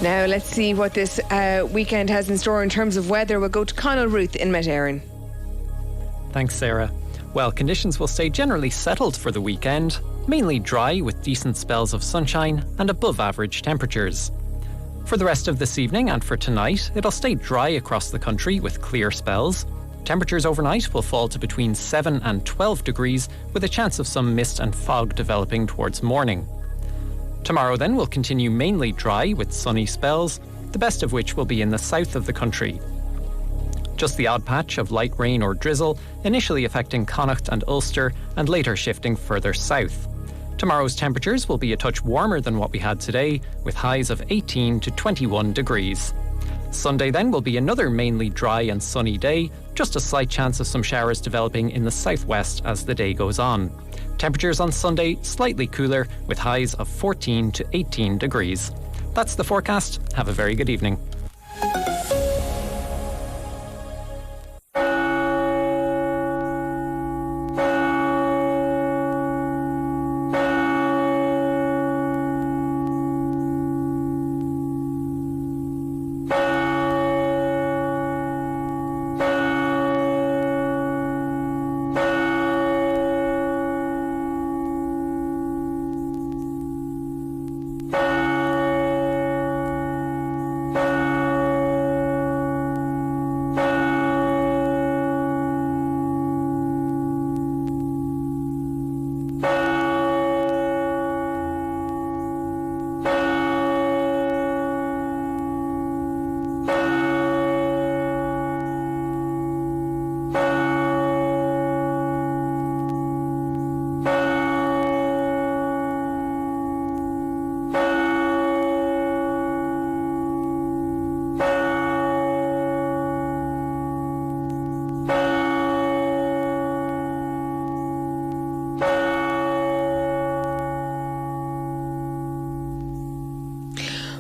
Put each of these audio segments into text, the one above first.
Now let's see what this weekend has in store in terms of weather. We'll go to Conal Ruth in Met Éireann. Thanks, Sarah. Well, conditions will stay generally settled for the weekend, mainly dry with decent spells of sunshine and above average temperatures. For the rest of this evening and for tonight, it'll stay dry across the country with clear spells. Temperatures overnight will fall to between 7 and 12 degrees, with a chance of some mist and fog developing towards morning. Tomorrow then will continue mainly dry with sunny spells, the best of which will be in the south of the country. Just the odd patch of light rain or drizzle, initially affecting Connacht and Ulster and later shifting further south. Tomorrow's temperatures will be a touch warmer than what we had today, with highs of 18 to 21 degrees. Sunday then will be another mainly dry and sunny day, just a slight chance of some showers developing in the southwest as the day goes on. Temperatures on Sunday slightly cooler, with highs of 14 to 18 degrees. That's the forecast. Have a very good evening.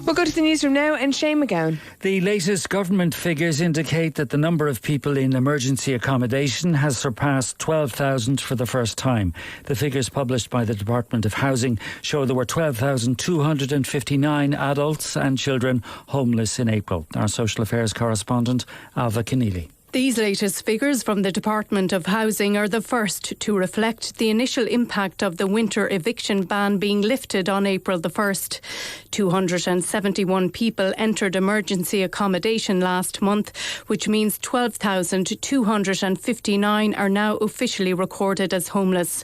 We'll go to the newsroom now and Shane McGowan. The latest government figures indicate that the number of people in emergency accommodation has surpassed 12,000 for the first time. The figures published by the Department of Housing show there were 12,259 adults and children homeless in April. Our social affairs correspondent, Alva Keneally. These latest figures from the Department of Housing are the first to reflect the initial impact of the winter eviction ban being lifted on April the 1st. 271 people entered emergency accommodation last month, which means 12,259 are now officially recorded as homeless.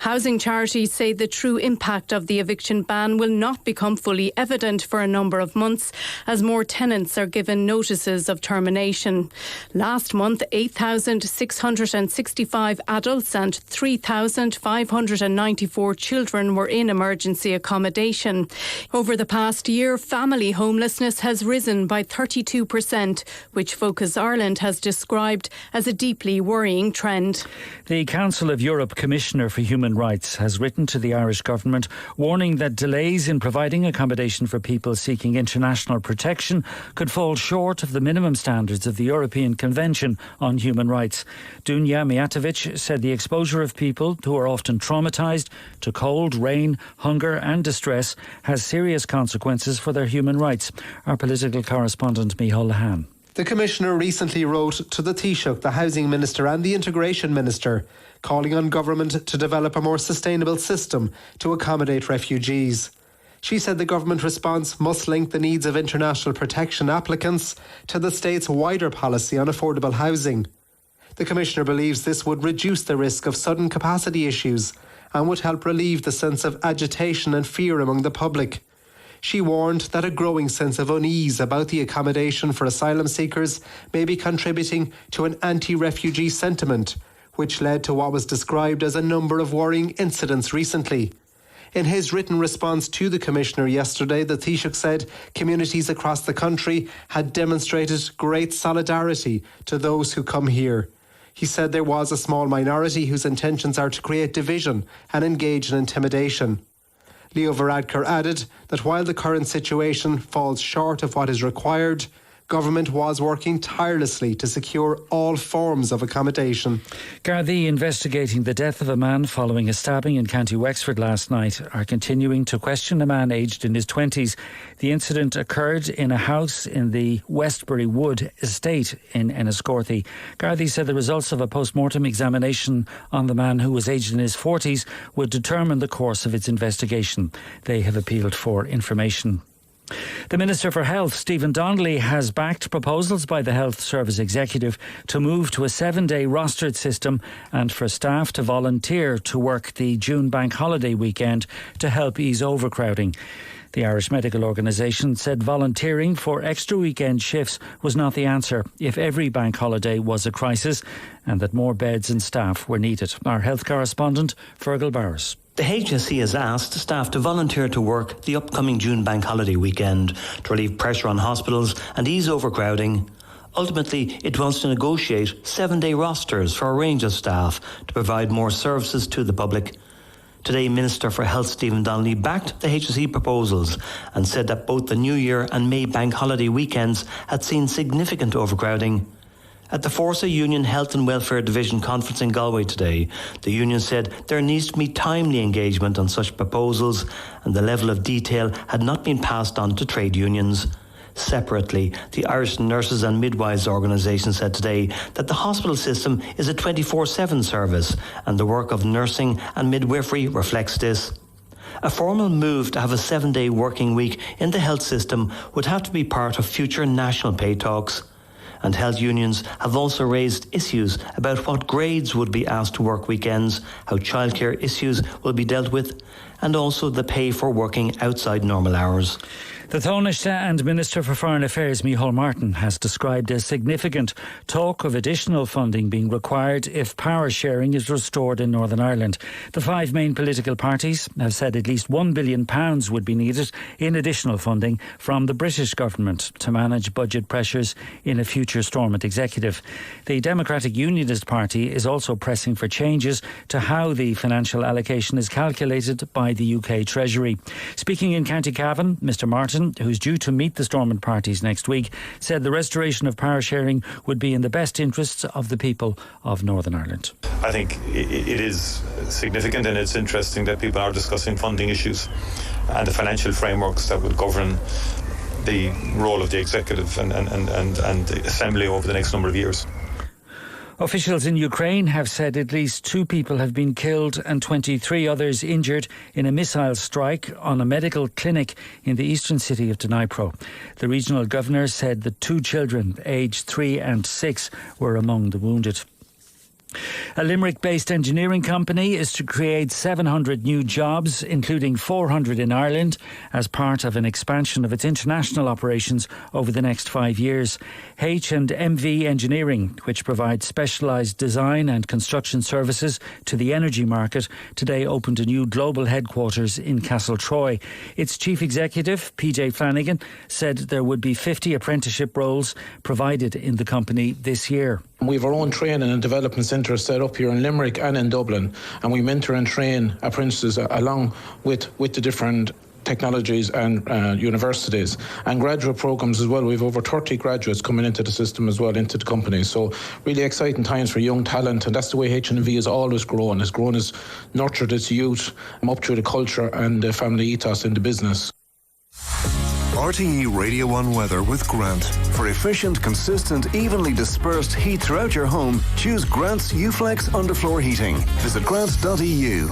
Housing charities say the true impact of the eviction ban will not become fully evident for a number of months as more tenants are given notices of termination. Last month, 8,665 adults and 3,594 children were in emergency accommodation. Over the past year, family homelessness has risen by 32%, which Focus Ireland has described as a deeply worrying trend. The Council of Europe Commissioner for Human Rights has written to the Irish government warning that delays in providing accommodation for people seeking international protection could fall short of the minimum standards of the European Convention on Human Rights. Dunja Mijatovic said the exposure of people who are often traumatised to cold, rain, hunger and distress has serious consequences for their human rights. Our political correspondent Micheál Lahan. The Commissioner recently wrote to the Taoiseach, the Housing Minister and the Integration Minister, calling on government to develop a more sustainable system to accommodate refugees. She said the government response must link the needs of international protection applicants to the state's wider policy on affordable housing. The Commissioner believes this would reduce the risk of sudden capacity issues and would help relieve the sense of agitation and fear among the public. She warned that a growing sense of unease about the accommodation for asylum seekers may be contributing to an anti-refugee sentiment, which led to what was described as a number of worrying incidents recently. In his written response to the Commissioner yesterday, the Taoiseach said communities across the country had demonstrated great solidarity to those who come here. He said there was a small minority whose intentions are to create division and engage in intimidation. Leo Varadkar added that while the current situation falls short of what is required, government was working tirelessly to secure all forms of accommodation. Gardaí investigating the death of a man following a stabbing in County Wexford last night are continuing to question a man aged in his 20s. The incident occurred in a house in the Westbury Wood estate in Enniscorthy. Gardaí said the results of a post-mortem examination on the man, who was aged in his 40s, would determine the course of its investigation. They have appealed for information. The Minister for Health, Stephen Donnelly, has backed proposals by the Health Service Executive to move to a 7-day rostered system and for staff to volunteer to work the June bank holiday weekend to help ease overcrowding. The Irish Medical Organisation said volunteering for extra weekend shifts was not the answer if every bank holiday was a crisis, and that more beds and staff were needed. Our health correspondent, Fergal Bowers. The HSE has asked staff to volunteer to work the upcoming June bank holiday weekend to relieve pressure on hospitals and ease overcrowding. Ultimately, it wants to negotiate 7-day rosters for a range of staff to provide more services to the public. Today, Minister for Health Stephen Donnelly backed the HSE proposals and said that both the New Year and May bank holiday weekends had seen significant overcrowding. At the Forsa Union Health and Welfare Division conference in Galway today, the union said there needs to be timely engagement on such proposals, and the level of detail had not been passed on to trade unions. Separately, the Irish Nurses and Midwives Organisation said today that the hospital system is a 24/7 service, and the work of nursing and midwifery reflects this. A formal move to have a 7-day working week in the health system would have to be part of future national pay talks. And health unions have also raised issues about what grades would be asked to work weekends, how childcare issues will be dealt with, and also the pay for working outside normal hours. The Taoiseach and Minister for Foreign Affairs, Micheál Martin, has described as significant talk of additional funding being required if power sharing is restored in Northern Ireland. The 5 main political parties have said at least £1 billion would be needed in additional funding from the British government to manage budget pressures in a future Stormont executive. The Democratic Unionist Party is also pressing for changes to how the financial allocation is calculated by the UK Treasury. Speaking in County Cavan, Mr Martin, who's due to meet the Stormont parties next week, said the restoration of power sharing would be in the best interests of the people of Northern Ireland. I think it is significant, and it's interesting that people are discussing funding issues and the financial frameworks that will govern the role of the executive and the assembly over the next number of years. Officials in Ukraine have said at least 2 people have been killed and 23 others injured in a missile strike on a medical clinic in the eastern city of Dnipro. The regional governor said that 2 children, aged 3 and 6, were among the wounded. A Limerick-based engineering company is to create 700 new jobs, including 400 in Ireland, as part of an expansion of its international operations over the next 5 years. H&MV Engineering, which provides specialised design and construction services to the energy market, today opened a new global headquarters in Castlebar. Its chief executive, PJ Flanagan, said there would be 50 apprenticeship roles provided in the company this year. We have our own training and development centre set up here in Limerick and in Dublin, and we mentor and train apprentices along with the different technologies and universities and graduate programmes as well. We have over 30 graduates coming into the system as well, into the company. So really exciting times for young talent, and that's the way H&V has always grown. Has grown, has nurtured its youth up through the culture and the family ethos in the business. RTE Radio 1 weather with Grant. For efficient, consistent, evenly dispersed heat throughout your home, choose Grant's Uflex underfloor heating. Visit grant.eu.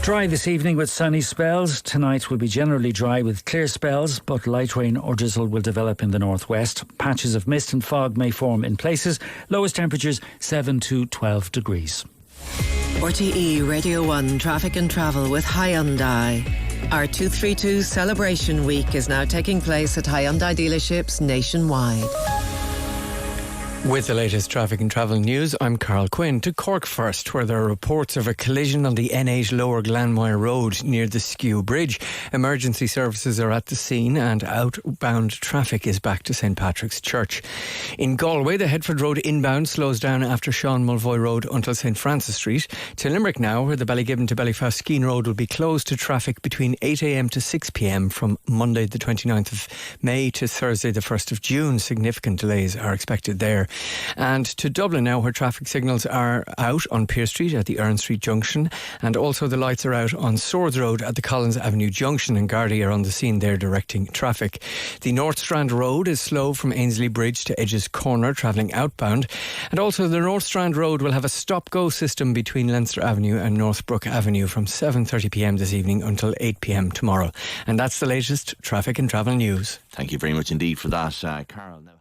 Dry this evening with sunny spells. Tonight will be generally dry with clear spells, but light rain or drizzle will develop in the northwest. Patches of mist and fog may form in places. Lowest temperatures 7 to 12 degrees. RTE Radio 1 Traffic and Travel with Hyundai. Our 232 Celebration Week is now taking place at Hyundai dealerships nationwide. With the latest traffic and travel news, I'm Carl Quinn. To Cork first, where there are reports of a collision on the N8 Lower Glanmire Road near the Skew Bridge. Emergency services are at the scene and outbound traffic is back to St Patrick's Church. In Galway, the Headford Road inbound slows down after Sean Mulvoy Road until St Francis Street. To Limerick now, where the Ballygibbon to Ballyfaskeen Road will be closed to traffic between 8 a.m. to 6 p.m. from Monday the 29th of May to Thursday the 1st of June. Significant delays are expected there. And to Dublin now, where traffic signals are out on Pearse Street at the Earn Street Junction, and also the lights are out on Swords Road at the Collins Avenue Junction, and Gardaí are on the scene there directing traffic. The North Strand Road is slow from Ainsley Bridge to Edges Corner travelling outbound, and also the North Strand Road will have a stop-go system between Leinster Avenue and Northbrook Avenue from 7:30 p.m. this evening until 8 p.m. tomorrow. And that's the latest traffic and travel news. Thank you very much indeed for that, Carol. Now